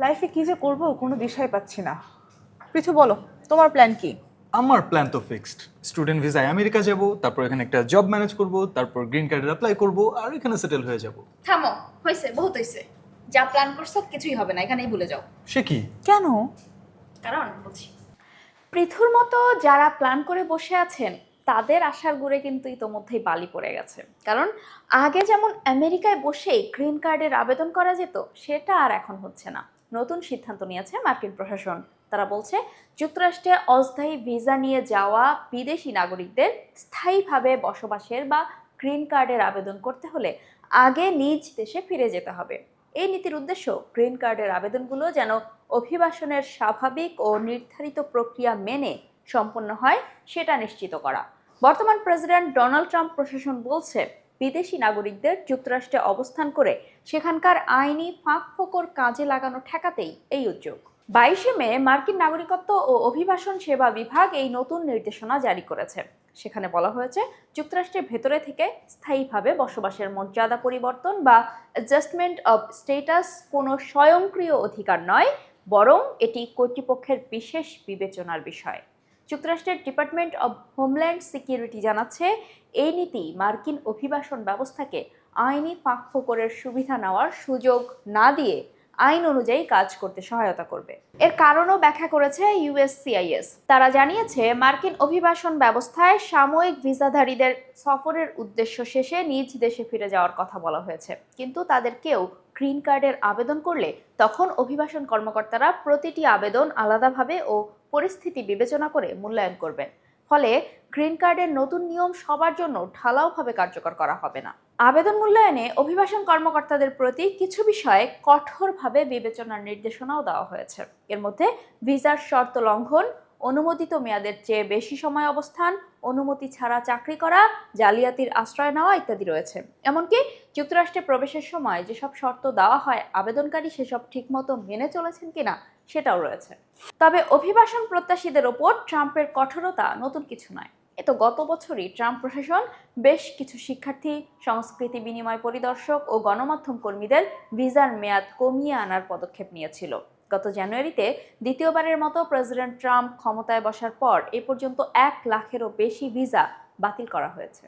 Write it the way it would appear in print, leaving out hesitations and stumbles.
লাইফে কি যে করব কোনো দিশাই পাচ্ছি না। পৃথু বলো, তোমার প্ল্যান কি? আমার প্ল্যান তো ফিক্সড। স্টুডেন্ট ভিসায় আমেরিকা যাব, তারপর এখানে একটা জব ম্যানেজ করব, তারপর গ্রিন কার্ডের অ্যাপ্লাই করব আর এখানে সেটেল হয়ে যাব। থামো, হয়েছে, বহুত হয়েছে। যা প্ল্যান করছো কিছুই হবে না, এখানেই ভুলে যাও। সে কি? কেন? কারণ বলছি, পৃথুর মতো যারা প্ল্যান করে বসে আছেন তাদের আশার গুড়ে কিন্তু ইতোমধ্যেই বালি পড়ে গেছে। কারণ আগে যেমন আমেরিকায় বসেই গ্রিন কার্ডের আবেদন করা যেত, সেটা আর এখন হচ্ছে না। নতুন সিদ্ধান্ত নিয়েছে মার্কিন প্রশাসন। তারা বলছে যুক্তরাষ্ট্রে অস্থায়ী ভিসা নিয়ে যাওয়া বিদেশি নাগরিকদের স্থায়ীভাবে বসবাসের বা গ্রিন কার্ডের আবেদন করতে হলে আগে নিজ দেশে ফিরে যেতে হবে। এই নীতির উদ্দেশ্য গ্রিন কার্ডের আবেদনগুলো যেন অভিবাসনের স্বাভাবিক ও নির্ধারিত প্রক্রিয়া মেনে সম্পন্ন হয় সেটা নিশ্চিত করা। বর্তমান প্রেসিডেন্ট ডোনাল্ড ট্রাম্প প্রশাসন বলছে বিদেশি নাগরিকদের যুক্তরাষ্ট্রে অবস্থান করে সেখানকার আইনি ফাঁকফোকর কাজে লাগানো ঠেকাতেই এই উদ্যোগ। 22শে মে মার্কিন নাগরিকত্ব ও অভিবাসন সেবা বিভাগ এই নতুন নির্দেশনা জারি করেছে। সেখানে বলা হয়েছে যুক্তরাষ্ট্রের ভেতরে থেকে স্থায়ীভাবে বসবাসের মর্যাদা পরিবর্তন বা অ্যাডজাস্টমেন্ট অব স্ট্যাটাস কোনো স্বয়ংক্রিয় অধিকার নয়, বরং এটি কর্তৃপক্ষের বিশেষ বিবেচনার বিষয়। যুক্তরাষ্ট্রের ডিপার্টমেন্ট অব হোমল্যান্ড সিকিউরিটি জানাচ্ছে এই নীতি মার্কিন অভিবাসন ব্যবস্থাকে আইনি ফাঁকফোকরের সুবিধা নেওয়ার সুযোগ না দিয়ে আইন অনুযায়ী কাজ করতে সহায়তা করবে। এর কারণও ব্যাখ্যা করেছে ইউএসসিআইএস। তারা জানিয়েছে মার্কিন অভিবাসন ব্যবস্থায় সাময়িক ভিসাধারীদের সফরের উদ্দেশ্য শেষে নিজ দেশে ফিরে যাওয়ার কথা বলা হয়েছে, কিন্তু তাদের কেউ গ্রিন কার্ডের আবেদন করলে তখন অভিবাসন কর্মকর্তারা প্রতিটি আবেদন আলাদাভাবে ও পরিস্থিতি বিবেচনা করে মূল্যায়ন করবেন। ফলে গ্রিন কার্ডের নতুন নিয়ম সবার জন্য ঢালাওভাবে কার্যকর করা হবে না। আবেদন মূল্যায়নে অভিবাসন কর্মকর্তাদের প্রতি কিছু বিষয়ে কঠোরভাবে বিবেচনার নির্দেশনাও দেওয়া হয়েছে। এর মধ্যে ভিসার শর্ত লঙ্ঘন, অনুমোদিত মেয়াদের চেয়ে বেশি সময় অবস্থান, অনুমতি ছাড়া চাকরি করা, জালিয়াতির আশ্রয় নেওয়া ইত্যাদি রয়েছে। এমনকি যুক্তরাষ্ট্রে প্রবেশের সময় যেসব শর্ত দেওয়া হয় আবেদনকারী সেসব ঠিকমতো মেনে চলেছেন কিনা সেটাও রয়েছে। তবে অভিবাসন প্রত্যাশীদের ওপর ট্রাম্পের কঠোরতা নতুন কিছু নয়। এ তো গত বছরই ট্রাম্প প্রশাসন বেশ কিছু শিক্ষার্থী, সংস্কৃতি বিনিময় পরিদর্শক ও গণমাধ্যম কর্মীদের ভিসার মেয়াদ কমিয়ে আনার পদক্ষেপ নিয়েছিল। গত জানুয়ারিতে দ্বিতীয়বারের মতো প্রেসিডেন্ট ট্রাম্প ক্ষমতায় বসার পর এ পর্যন্ত 1 লাখেরও বেশি ভিসা বাতিল করা হয়েছে।